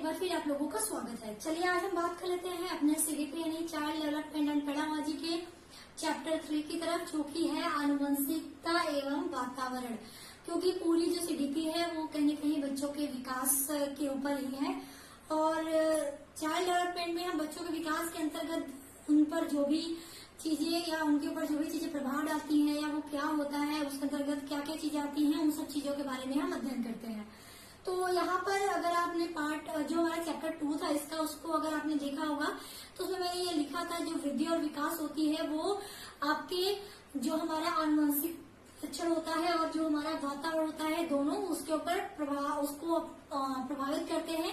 एक बार फिर आप लोगों का स्वागत है। चलिए आज हम बात कर लेते हैं अपने सीडीपी यानी चाइल्ड डेवलपमेंट एंड पेडागोजी के चैप्टर 3 की तरफ, जो कि है आनुवंशिकता एवं वातावरण। क्योंकि पूरी जो सीडीपी है वो कहीं न कहीं बच्चों के विकास के ऊपर ही है, और चाइल्ड डेवलपमेंट में हम बच्चों के विकास के अंतर्गत उन पर जो भी चीजें या उनके ऊपर जो भी चीजें प्रभाव डालती हैं या वो क्या होता है, उसके अंतर्गत क्या क्या चीजें आती हैं, उन सब चीजों के बारे में हम अध्ययन करते हैं। तो यहाँ पर अगर आपने पार्ट जो हमारा चैप्टर 2 था इसका, उसको अगर आपने देखा होगा तो उसमें मैंने ये लिखा था जो वृद्धि और विकास होती है वो आपके जो हमारा आनुवंशिक लक्षण होता है और जो हमारा वातावरण होता है, दोनों उसके ऊपर प्रभावित करते हैं।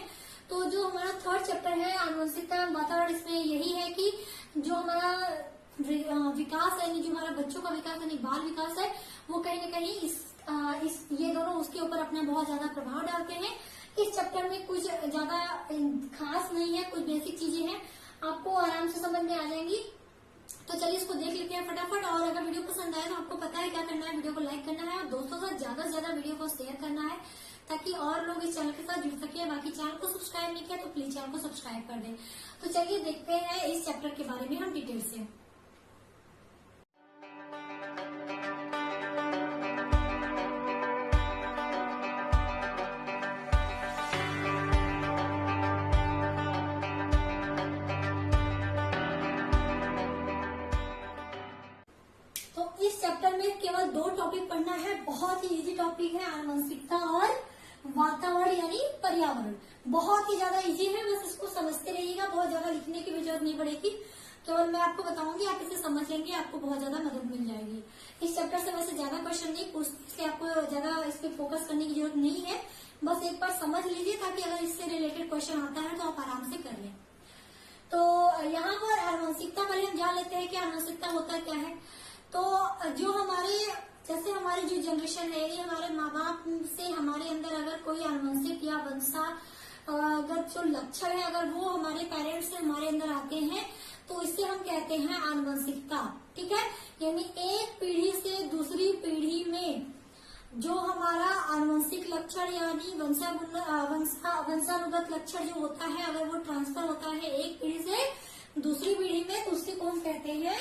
तो जो हमारा थर्ड चैप्टर है आनुवंशिकता वातावरण, इसमें यही है कि जो हमारा विकास है, जो हमारा बच्चों का विकास यानी बाल विकास है, वो कहीं न कहीं ये दोनों उसके ऊपर अपना बहुत ज्यादा प्रभाव डालते हैं। इस चैप्टर में कुछ ज्यादा खास नहीं है, कुछ बेसिक चीजें हैं, आपको आराम से समझ में आ जाएंगी। तो चलिए इसको देख लेते हैं फटाफट। और अगर वीडियो पसंद आए तो आपको पता है क्या करना है, वीडियो को लाइक करना है और दोस्तों से ज्यादा से ज्यादा वीडियो को शेयर करना है, ताकि और लोग इस चैनल के साथ जुड़ सके। बाकी चैनल को सब्सक्राइब नहीं किया तो प्लीज चैनल को सब्सक्राइब कर दें। तो चलिए देखते हैं इस चैप्टर के बारे में हम डिटेल से। इस चैप्टर में केवल 2 टॉपिक पढ़ना है, बहुत ही इजी टॉपिक है, आनुवंशिकता और वातावरण यानी पर्यावरण। बहुत ही ज्यादा इजी है, बस इसको समझते रहिएगा, बहुत ज्यादा लिखने की भी जरूरत नहीं पड़ेगी, केवल मैं आपको बताऊंगी, आप इसे समझ लेंगे, आपको बहुत ज्यादा मदद मिल जाएगी। इस चैप्टर से वैसे ज्यादा क्वेश्चन नहीं पूछते, इसलिए आपको ज्यादा इस पे फोकस करने की जरूरत नहीं है, बस एक बार समझ लीजिए, ताकि अगर इससे रिलेटेड क्वेश्चन आता है तो आप आराम से कर लें। तो यहाँ पर आनुवंशिकता पहले हम जान लेते हैं कि आनुवंशिकता होता क्या है। तो जो जैसे हमारी जो जनरेशन है, ये हमारे माँ बाप से हमारे अंदर अगर कोई आनुवंशिक या वंशा अगर जो लक्षण है अगर वो हमारे पेरेंट्स से हमारे अंदर आते हैं तो इसे हम कहते हैं आनुवंशिकता। ठीक है, यानी एक पीढ़ी से दूसरी पीढ़ी में जो हमारा आनुवंशिक लक्षण यानी वंशानुगत लक्षण जो होता है, अगर वो ट्रांसफर होता है एक पीढ़ी से दूसरी पीढ़ी में, तो उसी को हम कहते हैं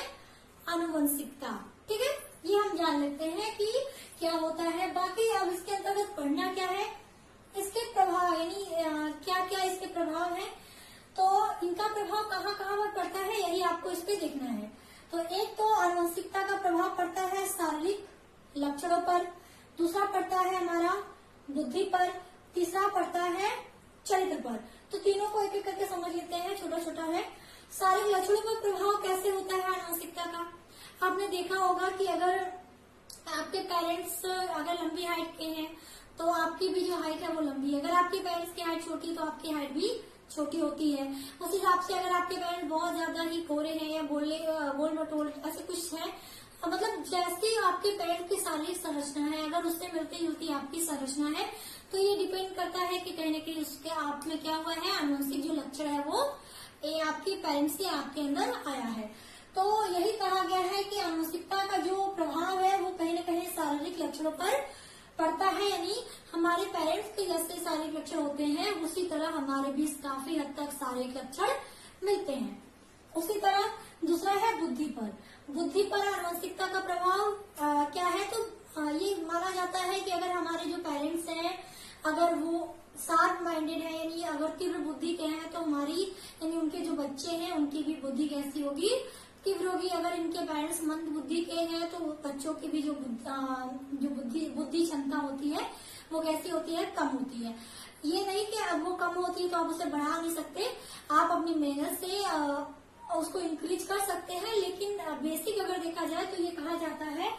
आनुवंशिकता। ठीक है, ये हम जान लेते हैं कि क्या होता है। बाकी अब इसके अंतर्गत पढ़ना क्या है, इसके प्रभाव यानी क्या क्या इसके प्रभाव है, तो इनका प्रभाव कहाँ कहाँ पर पड़ता है, यही आपको इस पे देखना है। तो एक तो आनुवंशिकता का प्रभाव पड़ता है शारीरिक लक्षणों पर, दूसरा पड़ता है हमारा बुद्धि पर, तीसरा पड़ता है चरित्र पर। तो तीनों को एक एक करके समझ लेते हैं, छोटा छोटा है। शारीरिक लक्षणों पर प्रभाव कैसे होता है आनुवंशिकता का, आपने देखा होगा कि अगर आपके पेरेंट्स अगर लंबी हाइट के हैं तो आपकी भी जो हाइट है वो लंबी है, अगर आपके पेरेंट्स की हाइट छोटी तो आपकी हाइट भी छोटी होती है। उस हिसाब से अगर आपके पेरेंट्स बहुत ज्यादा ही गोरे हैं या गोल मटोल ऐसे कुछ है, मतलब जैसी आपके पेरेंट्स की शारीरिक संरचना है, अगर उससे मिलती जुलती आपकी संरचना है, तो ये डिपेंड करता है कि कहीं न कहीं उसके आप में क्या हुआ है, आनुवंशिक जो लक्षण है वो आपके पेरेंट्स से आपके अंदर आया है। तो यही कहा गया है कि आनुवंशिकता का जो प्रभाव है वो कहीं न कहीं शारीरिक लक्षणों पर पड़ता है, यानी हमारे पेरेंट्स के जैसे शारीरिक लक्षण होते हैं उसी तरह हमारे भी काफी हद तक शारीरिक लक्षण मिलते हैं। उसी तरह दूसरा है बुद्धि पर। बुद्धि पर आनुवंशिकता का प्रभाव क्या है, तो ये माना जाता है कि अगर हमारे जो पेरेंट्स हैं अगर वो शार्प माइंडेड है, यानी अगर तीव्र बुद्धि के हैं, तो हमारी यानी उनके जो बच्चे हैं उनकी भी बुद्धि कैसी होगी, तीव्र होगी। अगर इनके पेरेंट्स मंद बुद्धि के हैं तो बच्चों की भी जो बुद्धि क्षमता होती है वो कैसी होती है, कम होती है। ये नहीं कि अब वो कम होती है तो आप उसे बढ़ा नहीं सकते, आप अपनी मेहनत से उसको इंक्रीज कर सकते हैं, लेकिन बेसिक अगर देखा जाए तो ये कहा जाता है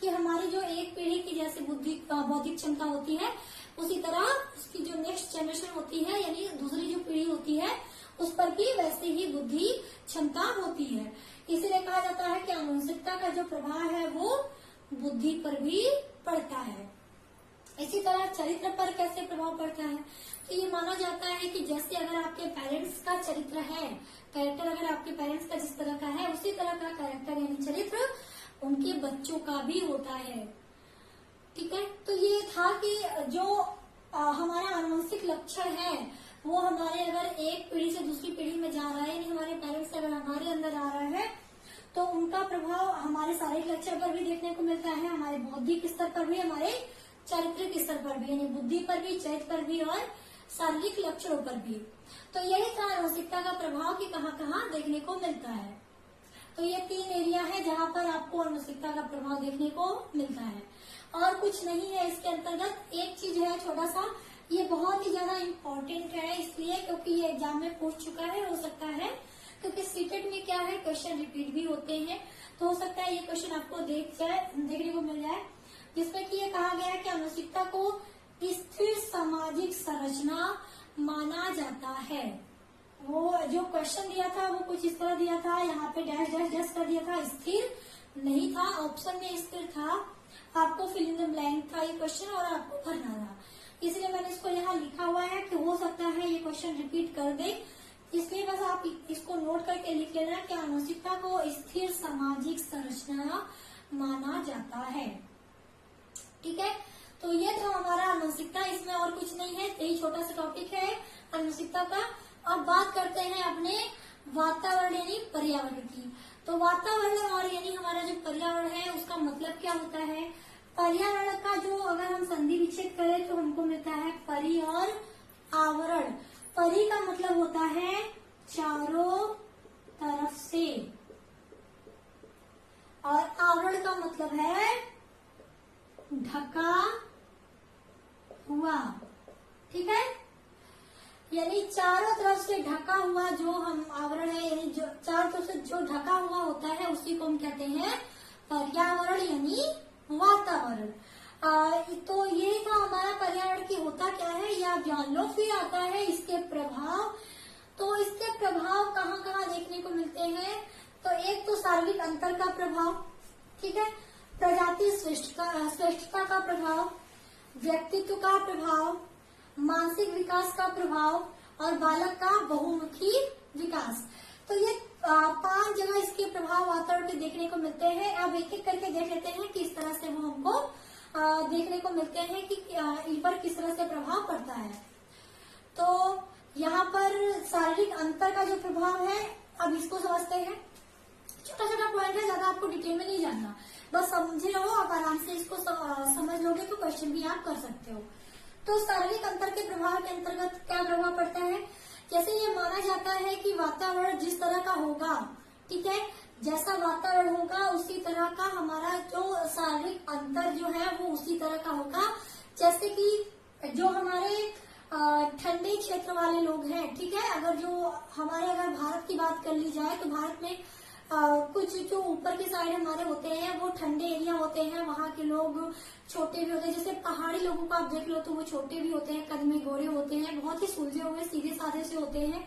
कि हमारी जो एक पीढ़ी की जैसे बौद्धिक क्षमता होती है, उसी तरह उसकी जो नेक्स्ट जनरेशन होती है यानी दूसरी जो पीढ़ी होती है उस पर भी वैसे ही बुद्धि क्षमता होती है। इसीलिए कहा जाता है कि आनुवंशिकता का जो प्रभाव है वो बुद्धि पर भी पड़ता है। इसी तरह चरित्र पर कैसे प्रभाव पड़ता है, तो ये माना जाता है कि जैसे अगर आपके पेरेंट्स का चरित्र है, कैरेक्टर अगर आपके पेरेंट्स का जिस तरह का है उसी तरह का कैरेक्टर यानी चरित्र उनके बच्चों का भी होता है। ठीक है, तो ये था कि जो हमारा आनुवंशिक लक्षण है वो हमारे अगर एक पीढ़ी से दूसरी पीढ़ी में जा रहा है, यानी हमारे पेरेंट्स से अगर हमारे अंदर आ रहा है, तो उनका प्रभाव हमारे शारीरिक लक्षण पर भी देखने को मिलता है, हमारे बौद्धिक स्तर पर भी, हमारे चारित्रिक स्तर पर भी, यानी बुद्धि पर भी, चरित्र पर भी और शारीरिक लक्षणों पर भी। तो यही था आनुवंशिकता का प्रभाव कि कहाँ कहाँ देखने को मिलता है। तो ये 3 एरिया है जहाँ पर आपको आनुवंशिकता का प्रभाव देखने को मिलता है, और कुछ नहीं है इसके अंतर्गत। एक चीज है छोटा सा, ये बहुत ही ज्यादा इम्पोर्टेंट है इसलिए क्योंकि ये एग्जाम में पूछ चुका है, हो सकता है क्योंकि सीटेट में क्या है क्वेश्चन रिपीट भी होते हैं, तो हो सकता है ये क्वेश्चन आपको देखने को मिल जाए, जिसमें कि ये कहा गया है कि आनुवंशिकता को स्थिर सामाजिक संरचना माना जाता है। वो जो क्वेश्चन दिया था वो कुछ इस तरह दिया था, यहाँ पे डैश डैश डैश कर दिया था, स्थिर नहीं था, ऑप्शन में स्थिर था, आपको फिल इन द ब्लैंक था ये क्वेश्चन और आपको भरना था, इसलिए मैंने इसको यहाँ लिखा हुआ है कि हो सकता है ये क्वेश्चन रिपीट कर दे, इसलिए बस आप इसको नोट करके लिख लेना कि आनुवंशिकता को स्थिर सामाजिक संरचना माना जाता है। ठीक है, तो ये था हमारा आनुवंशिकता, इसमें और कुछ नहीं है, यही छोटा सा टॉपिक है आनुवंशिकता का। अब बात करते हैं अपने वातावरण यानी पर्यावरण की। तो वातावरण और यानी हमारा जो पर्यावरण है उसका मतलब क्या होता है। पर्यावरण का जो अगर हम संधि विच्छेद करें तो हमको मिलता है परि और आवरण। परि का मतलब होता है चारों तरफ से, और आवरण का मतलब है ढका हुआ। ठीक है, यानी चारों तरफ से ढका हुआ जो हम आवरण है, यानी जो चारों तरफ से जो ढका हुआ होता है उसी को हम कहते हैं पर्यावरण यानी वातावरण। तो ये था हमारा पर्यावरण की होता क्या है ये आप जान लो। फिर आता है इसके प्रभाव। तो इसके प्रभाव कहाँ कहाँ देखने को मिलते हैं, तो एक तो शारीरिक अंतर का प्रभाव, ठीक है, प्रजाति श्रेष्ठता का प्रभाव, व्यक्तित्व का प्रभाव, मानसिक विकास का प्रभाव और बालक का बहुमुखी विकास। तो ये 5 जगह इसके प्रभाव वातावरण पे देखने को मिलते हैं। अब एक एक करके देख लेते हैं कि इस तरह से वो हमको देखने को मिलते हैं कि इन पर किस तरह से प्रभाव पड़ता है। तो यहाँ पर शारीरिक अंतर का जो प्रभाव है, अब इसको समझते हैं। छोटा छोटा पॉइंट है, ज्यादा आपको डिटेल में नहीं जानना, बस समझे रहो, आप आराम से इसको समझ लोगे तो क्वेश्चन भी आप कर सकते हो। तो शारीरिक अंतर के प्रभाव के अंतर्गत क्या प्रभाव पड़ता है, जैसे ये माना जाता है कि वातावरण जिस तरह का होगा, ठीक है, जैसा वातावरण होगा उसी तरह का हमारा जो शारीरिक अंतर जो है वो उसी तरह का होगा। जैसे कि जो हमारे ठंडे क्षेत्र वाले लोग हैं, ठीक है, अगर भारत की बात कर ली जाए तो भारत में कुछ जो ऊपर के साइड हमारे होते हैं वो ठंडे एरिया होते हैं, वहाँ के लोग छोटे भी होते हैं। जैसे पहाड़ी लोगों को आप देख लो तो वो छोटे भी होते हैं, कद में गोरे होते हैं, बहुत ही सुलझे हुए सीधे साधे से होते हैं।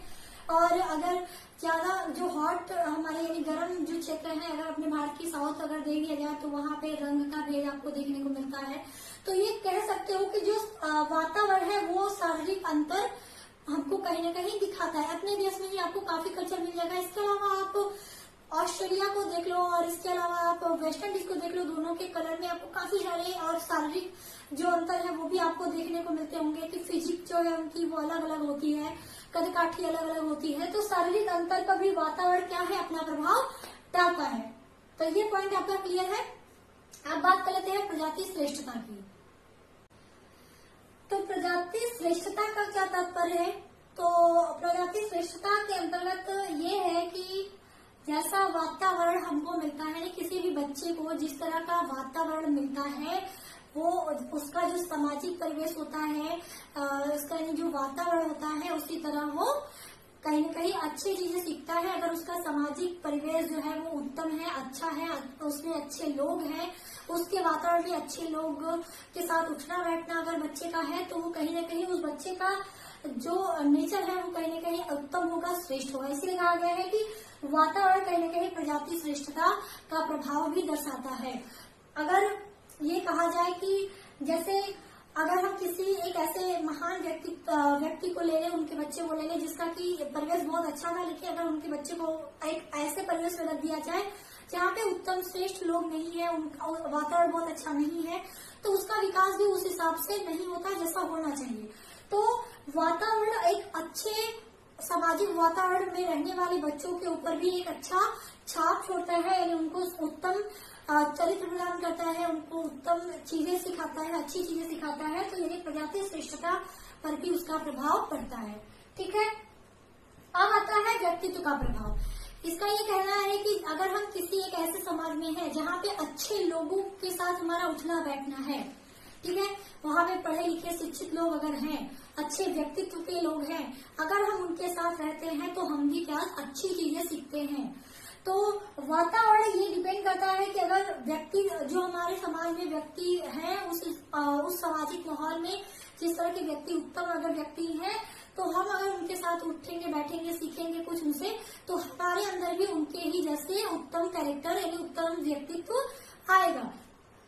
और अगर ज्यादा जो हॉट हमारे यानी गर्म जो क्षेत्र है, अगर अपने भारत की साउथ अगर देख लिया जाए तो वहाँ पे रंग का भेद आपको देखने को मिलता है। तो ये कह सकते हो कि जो वातावरण है वो शारीरिक अंतर हमको कहीं ना कहीं दिखाता है। अपने देश में ही आपको काफी कल्चर मिल जाएगा। इसके अलावा आप ऑस्ट्रेलिया को देख लो और इसके अलावा आप वेस्ट इंडीज को देख लो, दोनों के कलर में आपको काफी सारे और शारीरिक जो अंतर है वो भी आपको देखने को मिलते होंगे कि फिजिक जो है उनकी वो अलग अलग होती है, कदकाठी अलग अलग होती है। तो शारीरिक अंतर पर भी वातावरण क्या है अपना प्रभाव डालता है। तो ये पॉइंट आपका क्लियर है। अब बात कर लेते हैं प्रजाति श्रेष्ठता की। तो प्रजाति श्रेष्ठता का क्या तात्पर्य है, तो प्रजाति श्रेष्ठता के अंतर्गत ये है कि जैसा वातावरण हमको मिलता है, किसी भी बच्चे को जिस तरह का वातावरण मिलता है वो उसका जो सामाजिक परिवेश होता है, उसका जो वातावरण होता है उसी तरह वो कहीं न कहीं अच्छी चीजें सीखता है। अगर उसका सामाजिक परिवेश जो है वो उत्तम है, अच्छा है, उसमें अच्छे लोग हैं, उसके वातावरण में अच्छे लोग के साथ उठना बैठना अगर बच्चे का है तो वो कहीं न कहीं उस बच्चे का जो नेचर है वो कहीं न कहीं उत्तम होगा, श्रेष्ठ होगा। इसलिए कहा गया है कि वातावरण कहीं न कहीं प्रजाति श्रेष्ठता का प्रभाव भी दर्शाता है। अगर ये कहा जाए कि जैसे अगर हम किसी एक ऐसे महान व्यक्ति को ले लें, उनके बच्चे को ले लें जिसका कि परिवेश बहुत अच्छा था, लेकिन अगर उनके बच्चे को एक ऐसे परिवेश में रख दिया जाए जहाँ पे उत्तम श्रेष्ठ लोग नहीं है, उनका वातावरण बहुत अच्छा नहीं है, तो उसका विकास भी उस हिसाब से नहीं होता जैसा होना चाहिए। तो वातावरण एक अच्छे सामाजिक वातावरण में रहने वाले बच्चों के ऊपर भी एक अच्छा छाप छोड़ता है, यानी उनको उत्तम चरित्र प्रदान करता है, उनको उत्तम चीजें सिखाता है, अच्छी चीजें सिखाता है। तो यानी प्रजाति श्रेष्ठता पर भी उसका प्रभाव पड़ता है। ठीक है, अब आता है व्यक्तित्व का प्रभाव। इसका ये कहना है कि अगर हम किसी एक ऐसे समाज में हैं जहाँ पे अच्छे लोगों के साथ हमारा उठना बैठना है, ठीक है, वहाँ पे पढ़े लिखे शिक्षित लोग अगर हैं, अच्छे व्यक्तित्व के लोग हैं, अगर हम उनके साथ रहते हैं तो हम भी क्या अच्छी चीजें सीखते हैं। तो वातावरण ये डिपेंड करता है कि अगर व्यक्ति जो हमारे समाज में व्यक्ति है उस सामाजिक माहौल में जिस तरह के व्यक्ति उत्तम अगर व्यक्ति हैं, तो हम अगर उनके साथ उठेंगे बैठेंगे सीखेंगे कुछ उनसे, तो हमारे अंदर भी उनके ही जैसे उत्तम कैरेक्टर यानी उत्तम व्यक्तित्व आएगा।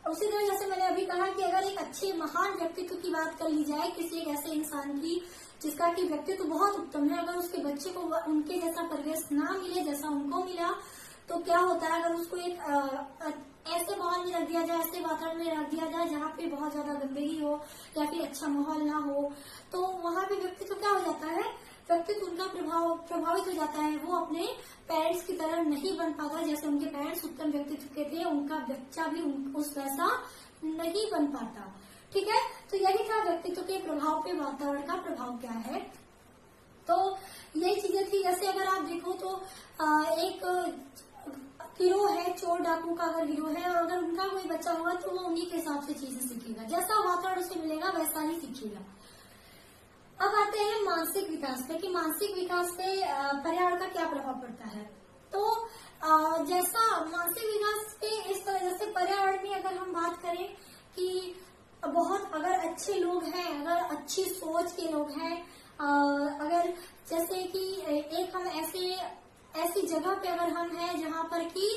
उसी तरह जैसे मैंने अभी कहा कि अगर एक अच्छे महान व्यक्तित्व की बात कर ली जाए किसी एक ऐसे इंसान की जिसका कि व्यक्तित्व बहुत उत्तम है, अगर उसके बच्चे को उनके जैसा परिवेश ना मिले जैसा उनको मिला, तो क्या होता है, अगर उसको एक ऐसे माहौल में रख दिया जाए, ऐसे वातावरण में रख दिया जाए जहाँ पे बहुत ज्यादा गंदगी हो या फिर अच्छा माहौल ना हो, तो वहाँ पे व्यक्तित्व क्या हो जाता है, व्यक्तित्व उनका प्रभावित हो जाता है। वो अपने पेरेंट्स की तरह नहीं बन पाता, जैसे उनके पेरेंट्स उत्तम व्यक्तित्व के थे, उनका बच्चा भी उस वैसा नहीं बन पाता। ठीक है, तो यही था व्यक्तित्व के प्रभाव पे वातावरण का प्रभाव क्या है। तो यही चीजें थी। जैसे अगर आप देखो तो एक गिरोह है, चोर डाकू का अगर गिरोह है, और अगर उनका कोई बच्चा होगा तो वो उन्हीं के हिसाब से चीजें सीखेगा, जैसा वातावरण उसे मिलेगा वैसा ही सीखेगा। अब आते हैं मानसिक विकास पे कि मानसिक विकास पे पर्यावरण का क्या प्रभाव पड़ता है। तो जैसा मानसिक विकास पे इस तरह जैसे पर्यावरण में अगर हम बात करें कि बहुत अगर अच्छे लोग हैं, अगर अच्छी सोच के लोग हैं, अगर जैसे कि एक हम ऐसी जगह पे अगर हम हैं जहाँ पर कि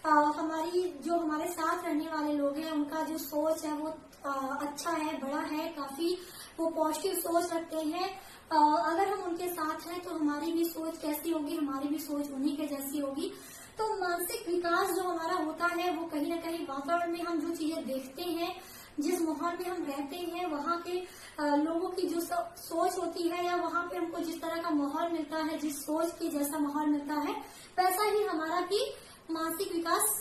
हमारे साथ रहने वाले लोग हैं उनका जो सोच है वो अच्छा है, बड़ा है, काफी वो पॉजिटिव सोच रखते हैं, अगर हम उनके साथ हैं तो हमारी भी सोच कैसी होगी, हमारी भी सोच उन्हीं के जैसी होगी। तो मानसिक विकास जो हमारा होता है वो कहीं न कहीं वातावरण में हम जो चीजें देखते हैं, जिस माहौल में हम रहते हैं, वहाँ के लोगों की जो सोच होती है या वहाँ पे हमको जिस तरह का माहौल मिलता है, जिस सोच के जैसा माहौल मिलता है, वैसा ही हमारा भी मानसिक विकास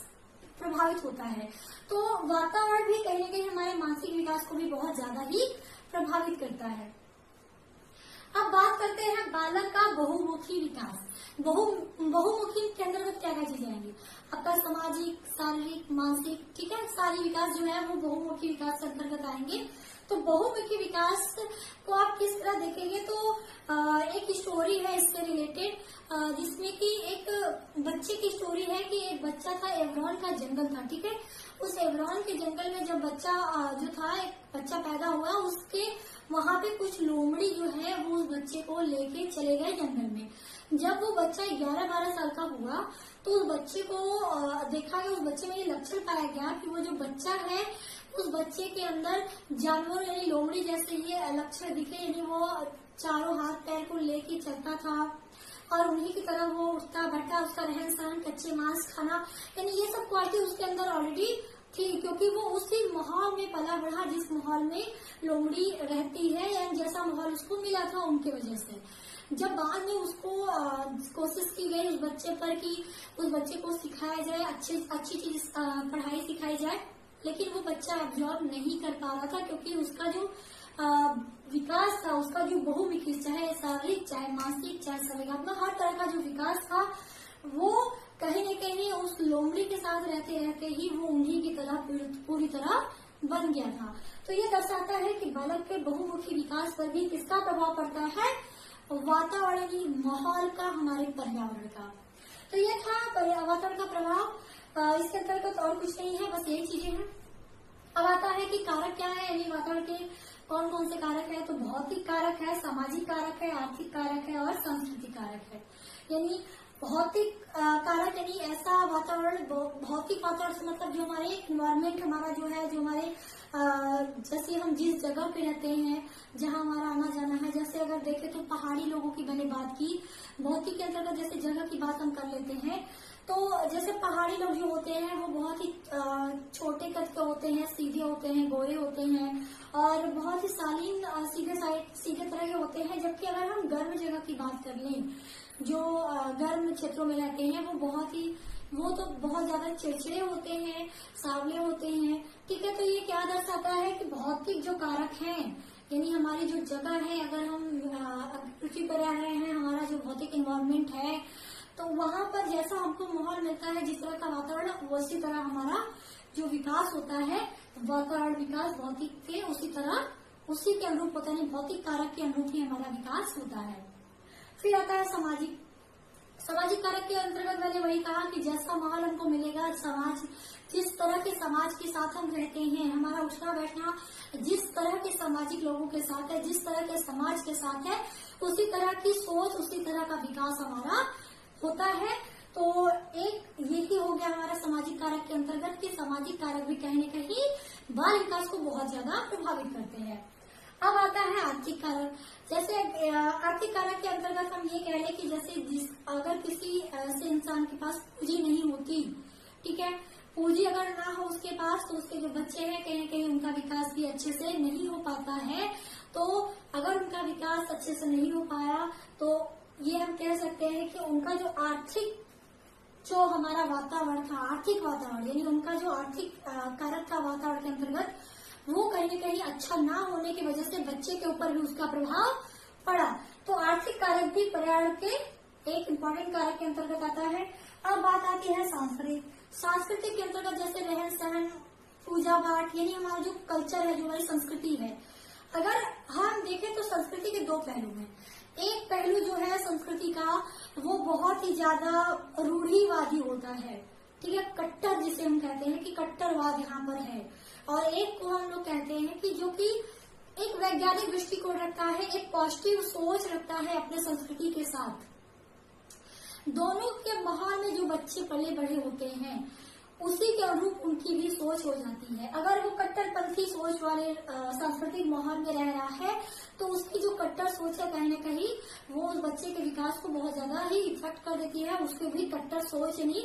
प्रभावित होता है। तो वातावरण भी कहीं न कहीं हमारे मानसिक विकास को भी बहुत ज्यादा ही प्रभावित करता है। अब बात करते हैं बालक का बहुमुखी विकास। बहुमुखी के अंतर्गत क्या क्या चीजें आएंगी, आपका सामाजिक, शारीरिक, मानसिक, ठीक है, सारी विकास जो है वो बहुमुखी विकास के अंतर्गत आएंगे। तो बहुमुखी विकास को आप किस तरह देखेंगे, तो एक स्टोरी है इससे रिलेटेड, जिसमें कि एक बच्चे की स्टोरी है कि एक बच्चा था, एवरॉन का जंगल था, ठीक है। उस एवरॉन के जंगल में जब बच्चा जो था, एक बच्चा पैदा हुआ, उसके वहाँ पे कुछ लोमड़ी जो है वो उस बच्चे को लेके चले गए जंगल में। जब वो बच्चा 11-12 साल का हुआ तो उस बच्चे को देखा गया, उस बच्चे में ये लक्षण पाया गया कि वो जो बच्चा है उस बच्चे के अंदर जानवर यानी लोमड़ी जैसे ये लक्षण दिखे, यानी वो चारों हाथ पैर को लेके चलता था और उन्हीं की तरह वो उठता बैठा, उसका रहन सहन, कच्चे मांस खाना, यानी ये सब क्वालिटी उसके अंदर ऑलरेडी थी, क्योंकि वो उसी माहौल में पला बढ़ा जिस माहौल में लोमड़ी रहती है, या जैसा माहौल उसको मिला था उनके वजह से। जब बाद में उसको कोशिश की गई उस बच्चे पर कि उस बच्चे को सिखाया जाए, अच्छी चीज पढ़ाई सिखाई जाए, लेकिन वो बच्चा एब्जॉर्ब नहीं कर पा रहा था, क्योंकि उसका जो विकास था, उसका जो बहुमुखी, चाहे शारीरिक, चाहे मानसिक, चाहे संवेगात्मक, हर तरह का जो विकास था वो कहीं न कहीं उस लोमड़ी के साथ रहते रहते ही वो उन्हीं की तरह पूरी तरह बन गया था। तो ये दर्शाता है कि बालक के बहुमुखी विकास पर भी किसका प्रभाव पड़ता है, वातावरणीय माहौल का, हमारे पर्यावरण का। तो ये था वातावरण का प्रभाव। इसके अंतर्गत और कुछ नहीं है, बस यही चीजें हैं। अब आता है कि कारक क्या है, यानी वातावरण के कौन कौन से कारक है। तो भौतिक कारक है, सामाजिक कारक है, आर्थिक कारक है और सांस्कृतिक कारक है। यानी भौतिक कारक यानी ऐसा वातावरण, भौतिक वातावरण से मतलब जो हमारे इन्वायरमेंट हमारा जो है, जो हमारे जैसे हम जिस जगह पे रहते हैं, जहाँ हमारा आना जाना है, जैसे अगर अगर देखें तो पहाड़ी लोगों की मैंने बात की। भौतिक के अंतर्गत जैसे जगह की बात हम कर लेते हैं, तो जैसे पहाड़ी लोग जो होते हैं वो बहुत ही छोटे कद के होते हैं, सीधे होते हैं, गोरे होते हैं और बहुत ही शालीन सीधे तरह के होते हैं। जबकि अगर हम गर्म जगह की बात कर लें, जो गर्म क्षेत्रों में रहते हैं, वो तो बहुत ज्यादा चिड़चिड़े होते हैं, सांवले होते हैं। ठीक है, तो ये क्या दर्शाता है कि भौतिक जो कारक हैं, यानी हमारी जो जगह है, अगर हम पृथ्वी पर रह रहे हैं, हमारा जो भौतिक इन्वायरमेंट है, तो वहां पर जैसा हमको माहौल मिलता है, जिस तरह का वातावरण, उसी तरह हमारा जो विकास होता है, वातावरण विकास भौतिक के उसी के अनुरूप होता है, भौतिक कारक के अनुरूप ही हमारा विकास होता है। फिर आता है सामाजिक कारक के अंतर्गत मैंने वही कहा कि जैसा माहौल हमको मिलेगा, जिस तरह के समाज के साथ हम रहते हैं, हमारा उठना बैठना जिस तरह के सामाजिक लोगों के साथ है, जिस तरह के समाज के साथ है, उसी तरह की सोच, उसी तरह का विकास हमारा होता है। तो एक यही हो गया हमारा सामाजिक कारक के अंतर्गत कि सामाजिक कारक भी कहीं न कहीं बाल विकास को बहुत ज्यादा प्रभावित करते हैं। अब आता है आर्थिक कारक। जैसे आर्थिक कारक के अंतर्गत हम ये कह लें कि जैसे अगर किसी ऐसे इंसान के पास पूंजी नहीं होती, ठीक है, पूंजी अगर ना हो उसके पास, तो उसके जो बच्चे हैं कहीं न कहीं उनका विकास भी अच्छे से नहीं हो पाता है। तो अगर उनका विकास अच्छे से नहीं हो पाया, तो ये हम कह सकते हैं कि उनका जो आर्थिक जो हमारा वातावरण था, आर्थिक वातावरण, यानी उनका जो आर्थिक कारक था वातावरण के अंतर्गत, वो कहीं न कहीं अच्छा ना होने की वजह से बच्चे के ऊपर भी उसका प्रभाव पड़ा। तो आर्थिक कारक भी पर्यावरण के एक इम्पोर्टेंट कारक के अंतर्गत आता है। अब बात आती है सांस्कृतिक के अंतर्गत, जैसे रहन सहन, पूजा पाठ, यानी हमारा जो कल्चर है, जो हमारी संस्कृति है। अगर हम देखें तो संस्कृति के दो पहलू हैं। एक पहलू जो है संस्कृति का, वो बहुत ही ज्यादा रूढ़िवादी होता है, ठीक है, कट्टर जिसे हम कहते हैं कि कट्टरवाद यहाँ पर है। और एक को हम लोग कहते हैं कि जो कि एक वैज्ञानिक दृष्टिकोण रखता है, एक पॉजिटिव सोच रखता है अपने संस्कृति के साथ। दोनों के माहौल में जो बच्चे पले बढ़े होते हैं, उसी के अनुरूप उनकी भी सोच हो जाती है। अगर वो कट्टरपंथी सोच वाले सांस्कृतिक माहौल में रह रहा है, तो उसकी जो कट्टर सोच है कहीं न कहीं वो उस बच्चे के विकास को बहुत ज्यादा ही इफेक्ट कर देती है। उसकी भी कट्टर सोच यानी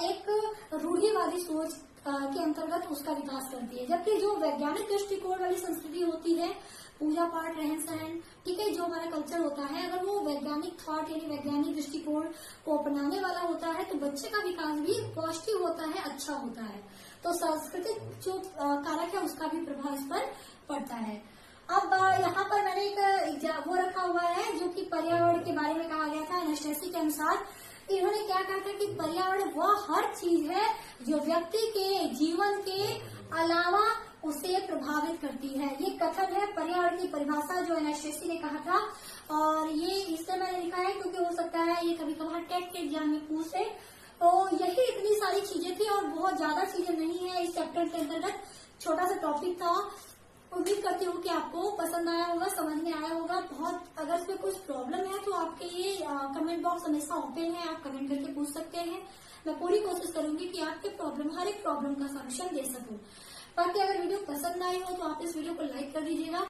एक रूढ़िवादी सोच के अंतर्गत उसका विकास करती है। जबकि जो वैज्ञानिक दृष्टिकोण वाली संस्कृति होती है, पूजा पाठ, रहन सहन, ठीक है, जो हमारा कल्चर होता है, अगर वो वैज्ञानिक थॉट यानी वैज्ञानिक दृष्टिकोण को अपनाने वाला होता है, तो बच्चे का विकास भी पॉजिटिव होता है, अच्छा होता है। तो सांस्कृतिक जो कारक है उसका भी प्रभाव इस पर पड़ता है। अब यहाँ पर मैंने एक वो रखा हुआ है जो कि पर्यावरण के बारे में कहा गया था। एनास्टेसी के अनुसार इन्होंने क्या कहा था कि पर्यावरण वह हर चीज है जो व्यक्ति के जीवन के अलावा उसे प्रभावित करती है। ये कथन है पर्यावरण की परिभाषा जो एनास्टेसी ने कहा था। और ये इससे मैंने लिखा है क्योंकि हो सकता है ये कभी कभार टेट के एग्जाम में पूछे। तो यही इतनी सारी चीजें थी और बहुत ज्यादा चीजें नहीं है इस चैप्टर के अंतर्गत। छोटा सा टॉपिक था। उम्मीद करती हूँ कि आपको पसंद आया होगा, समझ में आया होगा। बहुत अगर इसमें कुछ प्रॉब्लम है तो आपके लिए कमेंट बॉक्स हमेशा ओपन है, आप कमेंट करके पूछ सकते हैं। मैं पूरी कोशिश करूंगी कि आपके हर एक प्रॉब्लम का सॉल्यूशन दे सकूं। बाकी अगर वीडियो पसंद आई हो तो आप इस वीडियो को लाइक कर दीजिएगा।